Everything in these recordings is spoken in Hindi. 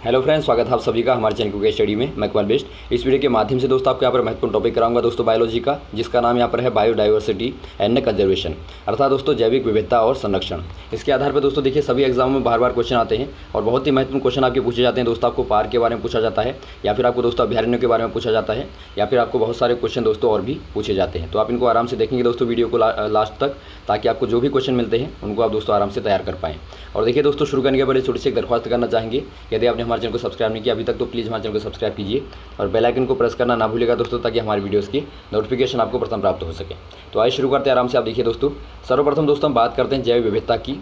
हेलो फ्रेंड्स, स्वागत है आप सभी का हमारे चैनल क्विक स्टडी में। मैं कुमार बेस्ट। इस वीडियो के माध्यम से दोस्तों आपको यहाँ पर महत्वपूर्ण टॉपिक कराऊंगा दोस्तों बायोलॉजी का, जिसका नाम यहाँ पर है बायोडाइवर्सिटी एंड कंजर्वेशन, अर्थात दोस्तों जैविक विविधता और संरक्षण। इसके आधार पर दोस्तों देखिए सभी एग्जाम में बार बार क्वेश्चन आते हैं और बहुत ही महत्वपूर्ण क्वेश्चन आपके पूछे जाते हैं दोस्तों। आपको पार्क के बारे में पूछा जाता है, या फिर आपको दोस्तों अभ्यारण्यों के बारे में पूछा जाता है, या फिर आपको बहुत सारे क्वेश्चन दोस्तों और भी पूछे जाते हैं। तो आप इनको आराम से देखेंगे दोस्तों वीडियो को लास्ट तक, ताकि आपको जो भी क्वेश्चन मिलते हैं उनको आप दोस्तों आराम से तैयार कर पाएँ। और देखिए दोस्तों, शुरू करने के पहले छोटी सी एक दरख्वास्त करना चाहेंगे, यदि आपने हमारे चैनल को सब्सक्राइब नहीं किया अभी तक तो प्लीज़ हमारे चैनल को सब्सक्राइब कीजिए और बेल आइकन को प्रेस करना ना भूलिएगा दोस्तों, ताकि हमारी वीडियोस की नोटिफिकेशन आपको प्रथम प्राप्त हो सके। तो आइए शुरू करते हैं आराम से। आप देखिए दोस्तों, सर्वप्रथम दोस्तों हम बात करते हैं जैव विविधता की।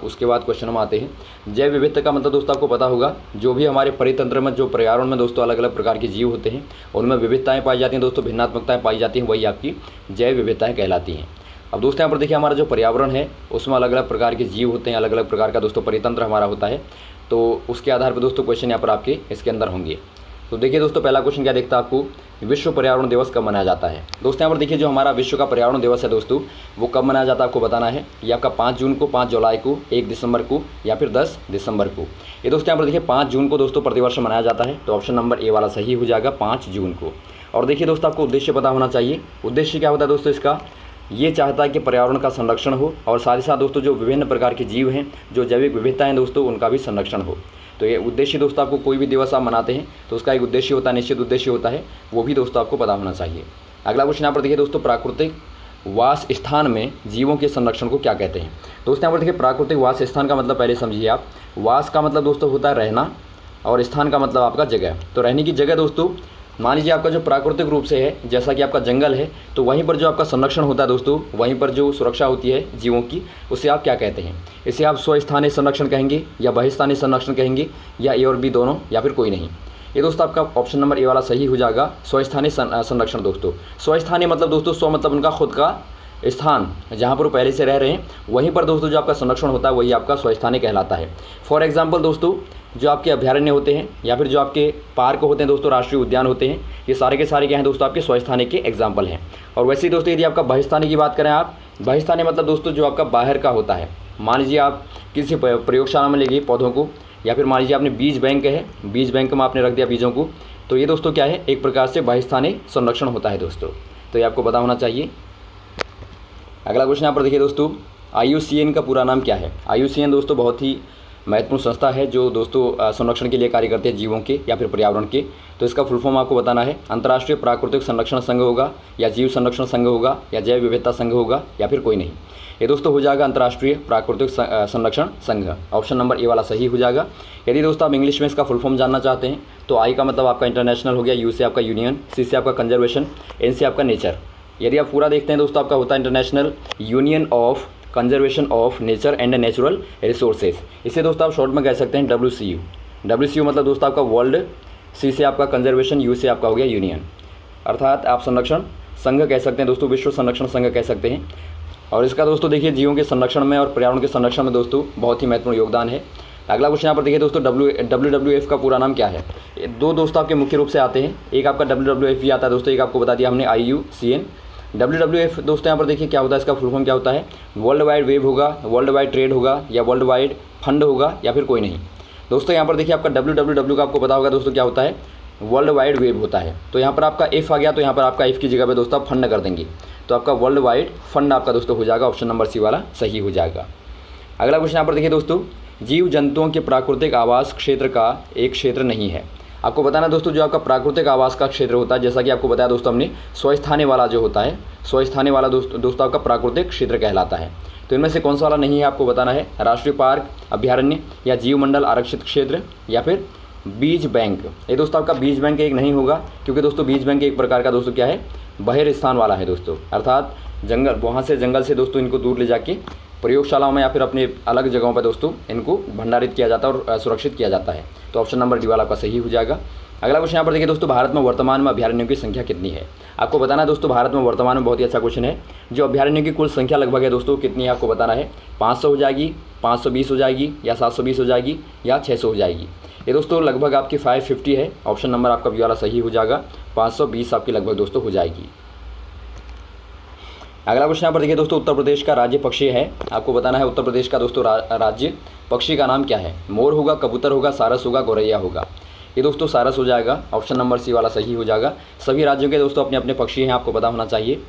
उसके बाद क्वेश्चन में आते हैं। जैव विविधता का मतलब दोस्तों आपको पता होगा, जो भी हमारे परितंत्र में, जो पर्यावरण में दोस्तों अलग अलग प्रकार के जीव होते हैं, उनमें विविधताएँ पाई जाती हैं दोस्तों, भिन्नात्मकताएँ पाई जाती हैं, वही आपकी जैव विविधताएँ कहलाती हैं। अब दोस्तों यहाँ पर देखिए हमारा जो पर्यावरण है उसमें अलग अलग प्रकार के जीव होते हैं, अलग अलग प्रकार का दोस्तों परितंत्र हमारा होता है। तो उसके आधार पर दोस्तों क्वेश्चन यहाँ पर आपके इसके अंदर होंगे। तो देखिए दोस्तों, पहला क्वेश्चन क्या देखता है आपको, विश्व पर्यावरण दिवस कब मनाया जाता है। दोस्तों यहाँ पर देखिए जो हमारा विश्व का पर्यावरण दिवस है दोस्तों, वो कब मनाया जाता है आपको बताना है। ये आपका 5 जून को, 5 जुलाई को, 1 दिसंबर को, या फिर 10 दिसंबर को। ये दोस्तों यहाँ पर देखिए 5 जून को दोस्तों प्रतिवर्ष मनाया जाता है। तो ऑप्शन नंबर ए वाला सही हो जाएगा, 5 जून को। और देखिए दोस्तों, आपको उद्देश्य पता होना चाहिए। उद्देश्य क्या होता है दोस्तों इसका, ये चाहता है कि पर्यावरण का संरक्षण हो और साथ ही साथ दोस्तों जो विभिन्न प्रकार के जीव हैं, जो जैविक विविधता हैं दोस्तों, उनका भी संरक्षण हो। तो ये उद्देश्य दोस्तों, आपको कोई भी दिवस आप मनाते हैं तो उसका एक उद्देश्य होता है, निश्चित उद्देश्य होता है, वो भी दोस्तों आपको पता होना चाहिए। अगला क्वेश्चन यहाँ पर देखिए दोस्तों, प्राकृतिक वास स्थान में जीवों के संरक्षण को क्या कहते हैं। दोस्तों यहाँ पर देखिए प्राकृतिक वास स्थान का मतलब पहले समझिए आप। वास का मतलब दोस्तों होता है रहना, और स्थान का मतलब आपका जगह। तो रहने की जगह दोस्तों, मान लीजिए आपका जो प्राकृतिक रूप से है, जैसा कि आपका जंगल है, तो वहीं पर जो आपका संरक्षण होता है दोस्तों, वहीं पर जो सुरक्षा होती है जीवों की, उसे आप क्या कहते हैं। इसे आप स्वस्थानीय संरक्षण कहेंगे, या बहिस्थानीय संरक्षण कहेंगे, या ए और बी दोनों, या फिर कोई नहीं। ये दोस्तों आपका ऑप्शन नंबर ए वाला सही हो जाएगा, स्वस्थानीय संरक्षण दोस्तों। स्वस्थानीय मतलब दोस्तों, स्व मतलब उनका खुद का स्थान, जहाँ पर वो पहले से रह रहे हैं, वहीं पर दोस्तों जो आपका संरक्षण होता है वही आपका स्वस्थानीय कहलाता है। फॉर एग्जांपल दोस्तों, जो आपके अभ्यारण्य होते हैं, या फिर जो आपके पार्क होते हैं दोस्तों, राष्ट्रीय उद्यान होते हैं, ये सारे के सारे क्या हैं दोस्तों, आपके स्वस्थानीय के एग्जाम्पल हैं। और वैसे ही दोस्तों यदि आपका बहिस्थानीय की बात करें आप, बहिस्थानीय मतलब दोस्तों जो आपका बाहर का होता है। मान लीजिए आप किसी प्रयोगशाला में ले गए पौधों को, या फिर मान लीजिए आपने बीज बैंक है, बीज बैंक में आपने रख दिया बीजों को, तो ये दोस्तों क्या है, एक प्रकार से बहिस्थानीय संरक्षण होता है दोस्तों। तो ये आपको पता होना चाहिए। अगला क्वेश्चन यहाँ पर देखिए दोस्तों, IUCN का पूरा नाम क्या है। IUCN दोस्तों बहुत ही महत्वपूर्ण संस्था है, जो दोस्तों संरक्षण के लिए कार्य करते हैं जीवों के या फिर पर्यावरण के। तो इसका फुल फॉर्म आपको बताना है। अंतर्राष्ट्रीय प्राकृतिक संरक्षण संघ होगा, या जीव संरक्षण संघ होगा, या जैव विविधता संघ होगा, या फिर कोई नहीं। ये दोस्तों हो जाएगा अंतर्राष्ट्रीय प्राकृतिक संरक्षण संघ। ऑप्शन नंबर ए वाला सही हो जाएगा। यदि दोस्तों आप इंग्लिश में इसका फुल फॉर्म जानना चाहते हैं, तो आई का मतलब आपका इंटरनेशनल हो गया, यू से आपका यूनियन, सी से आपका कंजर्वेशन, एन से आपका नेचर। यदि आप पूरा देखते हैं दोस्तों, आपका होता है international union of conservation of nature and natural resources. इसे दोस्तों आप शॉर्ट में कह सकते हैं WCU। WCU मतलब दोस्तों आपका वर्ल्ड, सी से आपका कंजर्वेशन, यू से आपका हो गया यूनियन, अर्थात आप संरक्षण संघ कह सकते हैं दोस्तों, विश्व संरक्षण संघ कह सकते हैं। और इसका दोस्तों देखिए जीवों के संरक्षण में और पर्यावरण के संरक्षण में दोस्तों बहुत ही महत्वपूर्ण योगदान है। अगला क्वेश्चन यहाँ पर देखिए दोस्तों, WWF का पूरा नाम क्या है। दो दोस्तों आपके मुख्य रूप से आते हैं, एक आपका WWF भी आता है दोस्तों, एक आपको बता दिया हमने IUCN। WWF दोस्तों यहाँ पर देखिए क्या होता है, इसका फुल फॉर्म क्या होता है, वर्ल्ड वाइड वेब होगा, वर्ल्ड वाइड ट्रेड होगा, या वर्ल्ड वाइड फंड होगा, या फिर कोई नहीं। दोस्तों यहाँ पर देखिए आपका WWW का आपको पता होगा दोस्तों क्या होता है, वर्ल्ड वाइड वेब होता है। तो यहाँ पर आपका F आ गया, तो यहाँ पर आपका F की जगह पे दोस्तों आप फंड कर देंगे, तो आपका वर्ल्ड वाइड फंड आपका दोस्तों हो जाएगा। ऑप्शन नंबर सी वाला सही हो जाएगा। अगला क्वेश्चन यहाँ पर देखिए दोस्तों, जीव जंतुओं के प्राकृतिक आवास क्षेत्र का एक क्षेत्र नहीं है। आपको बताना दोस्तों, जो आपका प्राकृतिक आवास का क्षेत्र होता है, जैसा कि आपको बताया दोस्तों हमने, स्वस्थानीय वाला जो होता है, स्वस्थानीय वाला दोस्तों आपका प्राकृतिक क्षेत्र कहलाता है। तो इनमें से कौन सा वाला नहीं है आपको बताना है, राष्ट्रीय पार्क, अभ्यारण्य, या जीव मंडल आरक्षित क्षेत्र, या फिर बीज बैंक। ये दोस्तों आपका बीज बैंक एक नहीं होगा, क्योंकि दोस्तों बीज बैंक एक प्रकार का दोस्तों क्या है, बहिर स्थान वाला है दोस्तों, अर्थात जंगल, वहाँ से जंगल से दोस्तों इनको दूर ले जाके प्रयोगशालाओं में या फिर अपने अलग जगहों पर दोस्तों इनको भंडारित किया जाता है और सुरक्षित किया जाता है। तो ऑप्शन नंबर डी वाला आपका सही हो जाएगा। अगला क्वेश्चन यहाँ पर देखिए दोस्तों, भारत में वर्तमान में अभ्यारण्यों की संख्या कितनी है। आपको बताना है दोस्तों, भारत में वर्तमान में, बहुत ही अच्छा क्वेश्चन है, जो अभ्यारण्यों की कुल संख्या लगभग है दोस्तों कितनी है आपको बताना है। 500 हो जाएगी, 520 हो जाएगी, या 720 हो जाएगी, या 600 हो जाएगी। ये दोस्तों लगभग आपकी 550 है। ऑप्शन नंबर आपका बी वाला सही हो जाएगा, 520 आपकी लगभग दोस्तों हो जाएगी। अगला क्वेश्चन यहाँ पर देखिए दोस्तों, उत्तर प्रदेश का राज्य पक्षी है, आपको बताना है उत्तर प्रदेश का दोस्तों राज्य पक्षी का नाम क्या है। मोर होगा, कबूतर होगा, सारस होगा, गौरैया होगा। ये दोस्तों सारस हो जाएगा, ऑप्शन नंबर सी वाला सही हो जाएगा। सभी राज्यों के दोस्तों अपने अपने पक्षी हैं, आपको पता होना चाहिए।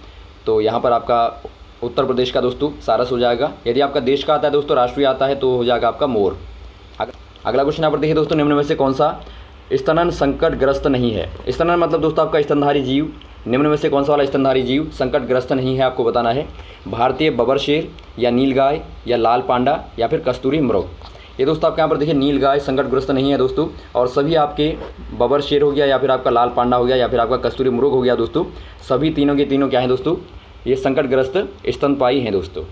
तो यहाँ पर आपका उत्तर प्रदेश का दोस्तों सारस हो जाएगा। यदि आपका देश का आता है दोस्तों, राष्ट्रीय आता है, तो हो जाएगा आपका मोर। अगला क्वेश्चन यहाँ पर देखिए दोस्तों, निम्न में से कौन सा स्तनन संकटग्रस्त नहीं है। स्तनन मतलब दोस्तों आपका स्तनधारी जीव। निम्न में से कौन सा वाला स्तनधारी जीव संकटग्रस्त नहीं है, आपको बताना है। भारतीय बबर शेर, या नीलगाय, या लाल पांडा, या फिर कस्तूरी मृग। ये दोस्तों आपके यहाँ पर देखिए नीलगाय संकटग्रस्त नहीं है दोस्तों, और सभी आपके बबर शेर हो गया, या फिर आपका लाल पांडा हो गया, या फिर आपका कस्तूरी मृग हो गया दोस्तों, सभी तीनों के तीनों क्या हैं दोस्तों, ये संकटग्रस्त स्तनपायी हैं दोस्तों।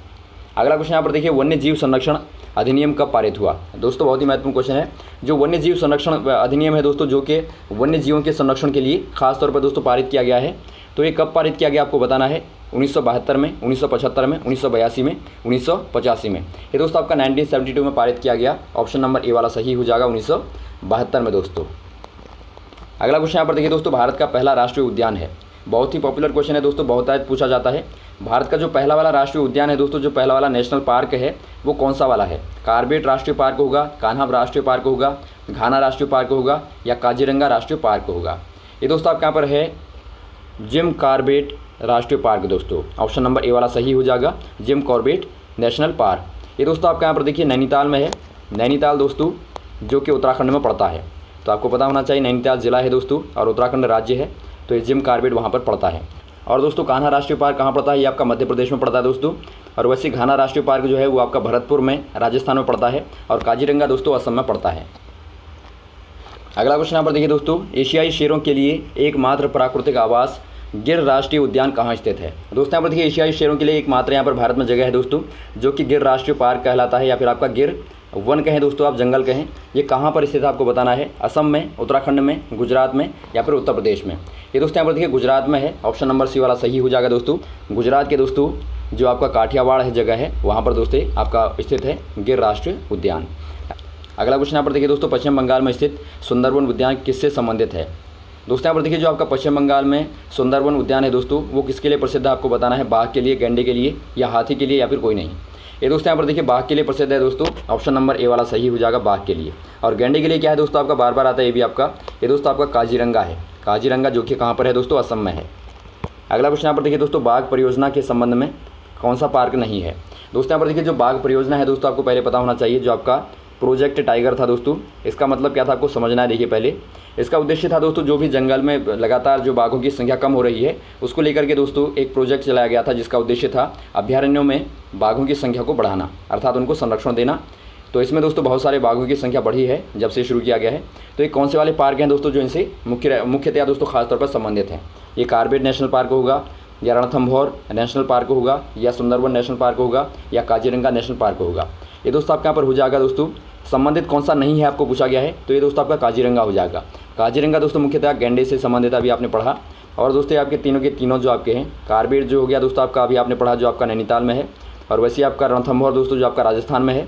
अगला क्वेश्चन यहाँ पर देखिए, वन्य जीव संरक्षण अधिनियम कब पारित हुआ। दोस्तों बहुत ही महत्वपूर्ण क्वेश्चन है। जो वन्य जीव संरक्षण अधिनियम है दोस्तों, जो कि वन्य जीवों के संरक्षण के लिए खास तौर पर दोस्तों पारित किया गया है, तो ये कब पारित किया गया आपको बताना है। 1972 में, 1975 में, 1982 में, 1985 में। ये दोस्तों आपका 1972 में पारित किया गया। ऑप्शन नंबर ए वाला सही हो जाएगा, 1972 में दोस्तों। अगला क्वेश्चन यहाँ पर देखिए दोस्तों, भारत का पहला राष्ट्रीय उद्यान है। बहुत ही पॉपुलर क्वेश्चन है दोस्तों, बहुत आज पूछा जाता है। भारत का जो पहला वाला राष्ट्रीय उद्यान है दोस्तों, जो पहला वाला नेशनल पार्क है, वो कौन सा वाला है। कार्बेट राष्ट्रीय पार्क होगा, कान्हा राष्ट्रीय पार्क होगा, घाना राष्ट्रीय पार्क होगा, या काजीरंगा राष्ट्रीय पार्क होगा। ये दोस्तों आपके यहाँ पर है जिम कॉर्बेट राष्ट्रीय पार्क दोस्तों। ऑप्शन नंबर ए वाला सही हो जाएगा, जिम कॉर्बेट नेशनल पार्क। ये दोस्तों आपके यहाँ पर देखिए नैनीताल में है। नैनीताल दोस्तों जो कि उत्तराखंड में पड़ता है, तो आपको पता होना चाहिए नैनीताल ज़िला है दोस्तों, और उत्तराखंड राज्य है, तो ये जिम कॉर्बेट वहाँ पर पड़ता है। और दोस्तों कान्हा राष्ट्रीय पार्क कहाँ पड़ता है, ये आपका मध्य प्रदेश में पड़ता है दोस्तों। और वैसे घाना राष्ट्रीय पार्क जो है वो आपका भरतपुर में राजस्थान में पड़ता है, और काजीरंगा दोस्तों असम में पड़ता है। अगला क्वेश्चन यहाँ पर देखिए दोस्तों, एशियाई शेरों के लिए एकमात्र प्राकृतिक आवास गिर राष्ट्रीय उद्यान कहाँ स्थित है। दोस्तों यहाँ पर देखिए एशियाई शेरों के लिए एकमात्र यहाँ पर भारत में जगह है दोस्तों, जो कि गिर राष्ट्रीय पार्क कहलाता है, या फिर आपका गिर वन कहें दोस्तों, आप जंगल कहें। ये कहाँ पर स्थित है आपको बताना है। असम में, उत्तराखंड में, गुजरात में, या फिर उत्तर प्रदेश में। ये दोस्तों यहाँ पर देखिए गुजरात में है। ऑप्शन नंबर सी वाला सही हो जाएगा दोस्तों। गुजरात के दोस्तों जो आपका काठियावाड़ है जगह है, वहाँ पर दोस्तों आपका स्थित है गिर राष्ट्रीय उद्यान। अगला क्वेश्चन यहाँ पर देखिए दोस्तों, पश्चिम बंगाल में स्थित सुंदरवन उद्यान किससे संबंधित है। दोस्तों यहाँ पर देखिए जो आपका पश्चिम बंगाल में सुंदरवन उद्यान है दोस्तों, वो किसके लिए प्रसिद्ध है आपको बताना है। बाघ के लिए, गैंडे के लिए, या हाथी के लिए, या फिर कोई नहीं। ये दोस्तों यहाँ पर देखिए बाघ के लिए प्रसिद्ध है दोस्तों। ऑप्शन नंबर ए वाला सही हो जाएगा, बाघ के लिए। और गैंडे के लिए क्या है दोस्तों, आपका बार बार आता है ये भी आपका, ये दोस्तों आपका काजीरंगा है। काजीरंगा जो कि कहाँ पर है दोस्तों, असम में है। अगला क्वेश्चन यहाँ पर देखिए दोस्तों, बाघ परियोजना के संबंध में कौन सा पार्क नहीं है। दोस्तों यहाँ पर देखिए जो बाघ परियोजना है दोस्तों, आपको पहले पता होना चाहिए, जो आपका प्रोजेक्ट टाइगर था दोस्तों। इसका मतलब क्या था आपको समझना है। देखिए पहले इसका उद्देश्य था दोस्तों, जो भी जंगल में लगातार जो बाघों की संख्या कम हो रही है, उसको लेकर के दोस्तों एक प्रोजेक्ट चलाया गया था, जिसका उद्देश्य था अभ्यारण्यों में बाघों की संख्या को बढ़ाना, अर्थात उनको संरक्षण देना। तो इसमें दोस्तों बहुत सारे बाघों की संख्या बढ़ी है जब से शुरू किया गया है। तो ये कौन से वाले पार्क हैं दोस्तों जो इनसे मुख्यतया दोस्तों खासतौर पर संबंधित हैं। ये कार्बेट नेशनल पार्क होगा, या रणथंभौर नेशनल पार्क होगा, या सुंदरवन नेशनल पार्क होगा, या काजीरंगा नेशनल पार्क होगा। ये दोस्तों आपके यहाँ पर हो जाएगा दोस्तों, संबंधित कौन सा नहीं है आपको पूछा गया है, तो ये दोस्तों आपका काजीरंगा हो जाएगा। काजीरंगा दोस्तों मुख्यतः गैंडे से संबंधित अभी आपने पढ़ा। और दोस्तों आपके तीनों के तीनों जो आपके हैं, कार्बेट जो हो गया दोस्तों आपका अभी आपने पढ़ा, जो आपका नैनीताल में है। और वैसे आपका रणथंभौर दोस्तों जो आपका राजस्थान में है।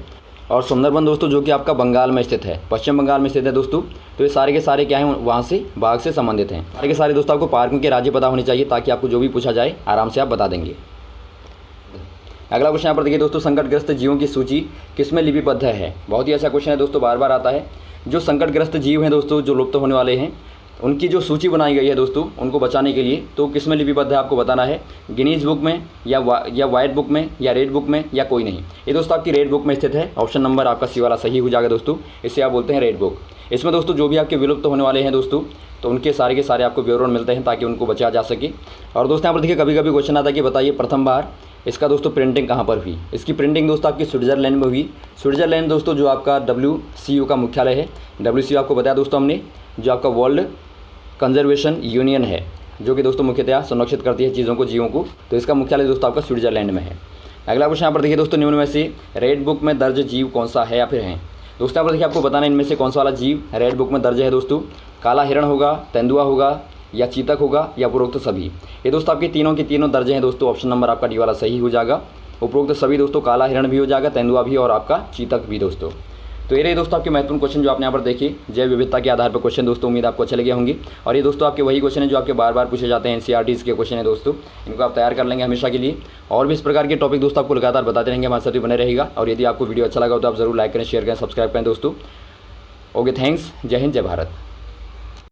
और सुंदरवन दोस्तों जो कि आपका बंगाल में स्थित है, पश्चिम बंगाल में स्थित है दोस्तों। तो ये सारे के सारे क्या हैं, वहाँ से बाघ से संबंधित हैं। सारे के सारे दोस्तों आपको पार्कों के राज्य पता होने चाहिए, ताकि आपको जो भी पूछा जाए आराम से आप बता देंगे। अगला क्वेश्चन यहाँ पर देखिए दोस्तों, संकटग्रस्त जीवों की सूची किसमें लिपिबद्ध है। बहुत ही अच्छा क्वेश्चन है दोस्तों, बार बार आता है। जो संकटग्रस्त जीव हैं दोस्तों, जो लुप्त होने वाले हैं, उनकी जो सूची बनाई गई है दोस्तों, उनको बचाने के लिए, तो किसमें लिपिबद्ध है आपको बताना है। गिनीज बुक में, या वाइट बुक में, या रेड बुक में, या कोई नहीं। ये दोस्तों आपकी रेड बुक में स्थित है। ऑप्शन नंबर आपका सी वाला सही हो जाएगा दोस्तों। इसे आप बोलते हैं रेड बुक। इसमें दोस्तों जो भी आपके विलुप्त होने वाले हैं दोस्तों, तो उनके सारे के सारे आपको विवरण मिलते हैं, ताकि उनको बचाया जा सके। और दोस्तों यहाँ पर देखिए कभी कभी क्वेश्चन आता है कि बताइए प्रथम बार इसका दोस्तों प्रिंटिंग कहाँ पर हुई। इसकी प्रिंटिंग दोस्तों आपकी स्विट्ज़रलैंड में हुई। स्विट्ज़रलैंड दोस्तों जो आपका WCU का मुख्यालय है। WCU आपको बताया दोस्तों हमने, जो आपका वर्ल्ड कंजर्वेशन यूनियन है, जो कि दोस्तों मुख्यतः संरक्षित करती है चीज़ों को, जीवों को। तो इसका मुख्यालय दोस्तों आपका स्विट्ज़रलैंड में है। अगला क्वेश्चन यहाँ पर देखिए दोस्तों, निम्न में से रेड बुक में दर्ज जीव कौन सा है या फिर हैं। दोस्तों यहाँ पर देखिए आपको बताना है इनमें से कौन सा वाला जीव रेड बुक में दर्ज है दोस्तों। काला हिरण होगा, तेंदुआ होगा, या चीतक होगा, या उपरोक्त सभी। ये दोस्तों आपके तीनों के तीनों दर्जे हैं दोस्तों। ऑप्शन नंबर आपका डी वाला सही हो जाएगा। उपरोक्त सभी दोस्तों, काला हिरण भी हो जाएगा, तेंदुआ भी, और आपका चीतक भी दोस्तों। तो ये रही दोस्तों आपके महत्वपूर्ण क्वेश्चन जो आपने यहाँ पर देखे, जैव विविधता के आधार पर क्वेश्चन। दोस्तों उम्मीद आपको अच्छे लगे होंगे। और ये दोस्तों आपके वही क्वेश्चन है जो आपके बार बार पूछे जाते हैं, एनसीईआरटी के क्वेश्चन है दोस्तों। इनको आप तैयार कर लेंगे हमेशा के लिए। और भी इस प्रकार के टॉपिक दोस्तों आपको लगातार बताते रहेंगे, हमारे साथ भी बने रहेगा। और यदि आपको वीडियो अच्छा लगा हो तो आप जरूर लाइक करें, शेयर करें, सब्सक्राइब करें दोस्तों। Okay, thanks. जय हिंद, जय भारत।